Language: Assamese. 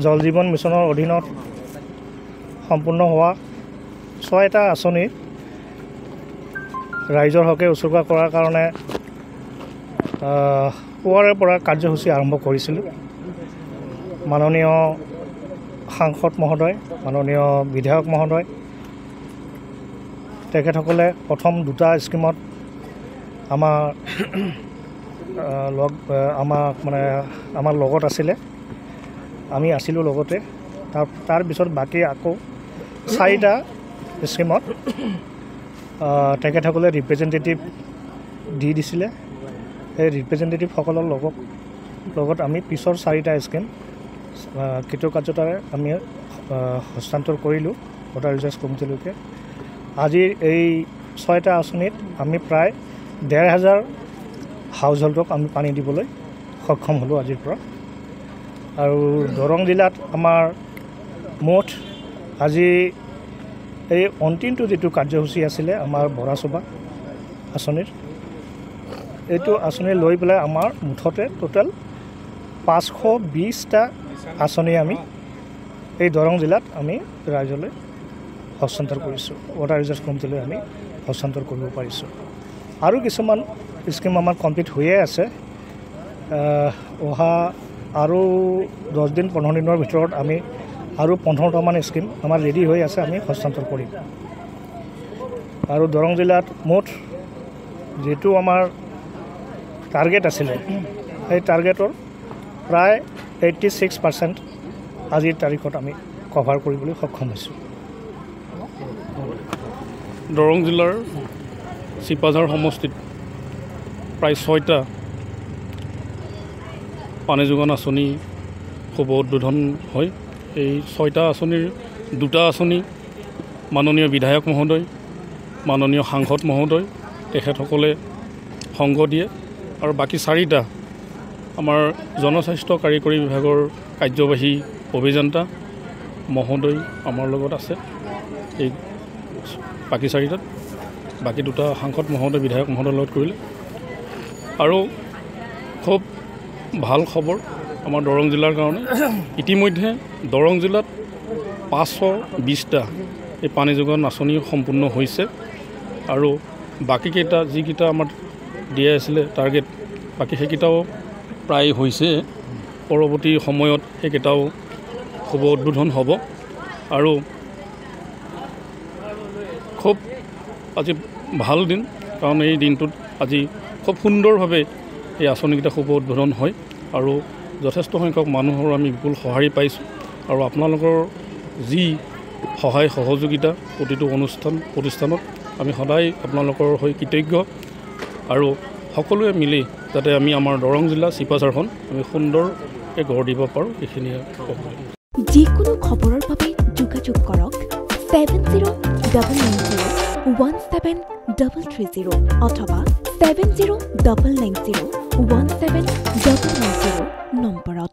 জল জীৱন মিছনৰ অধীনত সম্পূৰ্ণ হোৱা 6টা আঁচনি ৰাইজৰ হকে উচৰ্গা কৰাৰ কাৰণে পুৱাৰে পৰা কাৰ্যসূচী আৰম্ভ কৰিছিলোঁ। মাননীয় সাংসদ মহোদয়, মাননীয় বিধায়ক মহোদয়, তেখেতসকলে প্ৰথম 2টা স্কিমত আমাৰ লগত আছিলে, আমি আছিলোঁ লগতে। তাৰ পিছত বাকী আকৌ 4টা স্কিমত তেখেতসকলে ৰিপ্ৰেজেণ্টেটিভ দি দিছিলে। সেই ৰিপ্ৰেজেণ্টেটিভসকলৰ লগত আমি পিছৰ 4টা স্কিম কৃতকাৰ্যতাৰে আমি হস্তান্তৰ কৰিলোঁ ৱাটাৰ ৰিচাৰ্জ কমিটিলৈকে। আজিৰ এই 6টা আঁচনিত আমি প্ৰায় 1,500 হাউচ হোল্ডক আমি পানী দিবলৈ সক্ষম হ'লোঁ আজিৰ পৰা। আৰু দৰং জিলাত আমাৰ মুঠ আজি এই অন্তিমটো যিটো কাৰ্যসূচী আছিলে আমাৰ বৰাচুবা আঁচনিৰ, এইটো আঁচনি লৈ পেলাই আমাৰ মুঠতে টোটেল 520টা আঁচনি আমি এই দৰং জিলাত আমি ৰাইজলৈ হস্তান্তৰ কৰিছোঁ, ৱাটাৰ ৰিচাৰ্জ কমিটিলৈ আমি হস্তান্তৰ কৰিব পাৰিছোঁ। আৰু কিছুমান স্কিম আমাৰ কমপ্লিট হৈয়ে আছে। অহা আৰু 10 দিন 15 দিনৰ ভিতৰত আমি আৰু 15টামান স্কিম আমাৰ ৰেডি হৈ আছে, আমি হস্তান্তৰ কৰিম। আৰু দৰং জিলাত মুঠ যিটো আমাৰ টাৰ্গেট আছিলে, সেই টাৰ্গেটৰ প্ৰায় 86% আজিৰ তাৰিখত আমি কভাৰ কৰিবলৈ সক্ষম হৈছোঁ। দৰং জিলাৰ চিপাঝাৰ সমষ্টিত প্ৰায় 6টা পানী যোগান আঁচনি শুভ উদ্বোধন হয়। এই 6টা আঁচনিৰ 2টা আঁচনি মাননীয় বিধায়ক মহোদয়, মাননীয় সাংসদ মহোদয় তেখেতসকলে সংগ দিয়ে। আৰু বাকী 4টা আমাৰ জনস্বাস্থ্য কাৰিকৰী বিভাগৰ কাৰ্যবাহী অভিযন্তা মহোদয় আমাৰ লগত আছে। এই বাকী 4টাত বাকী 2টা সাংসদ মহোদয়, বিধায়ক মহোদয়ৰ লগত কৰিলে। আৰু খুব ভাল খবৰ আমাৰ দৰং জিলাৰ কাৰণে, ইতিমধ্যে দৰং জিলাত 520টা এই পানী যোগান আঁচনি সম্পূৰ্ণ হৈছে। আৰু বাকীকেইটা যিকেইটা আমাৰ দিয়া আছিলে টাৰ্গেট, বাকী সেইকেইটাও প্ৰায় হৈছে। পৰৱৰ্তী সময়ত সেইকেইটাও শুভ উদ্বোধন হ'ব। আৰু খুব আজি ভাল দিন, কাৰণ এই দিনটোত আজি খুব সুন্দৰভাৱে এই আঁচনিকেইটা শুভ উদ্বোধন হয়। আৰু যথেষ্ট সংখ্যক মানুহৰ আমি বিপুল সঁহাৰি পাইছোঁ। আৰু আপোনালোকৰ যি সহায় সহযোগিতা প্ৰতিটো প্ৰতিষ্ঠানত আমি সদায় আপোনালোকৰ হৈ কৃতজ্ঞ। আৰু সকলোৱে মিলি যাতে আমি আমাৰ দৰং জিলা চিপাঝাৰখন আমি সুন্দৰকৈ গঢ় দিব পাৰোঁ, এইখিনিয়ে ক'ব। যিকোনো খবৰৰ বাবে যোগাযোগ কৰক 7099017330 অথবা 7099017390 নম্বৰত।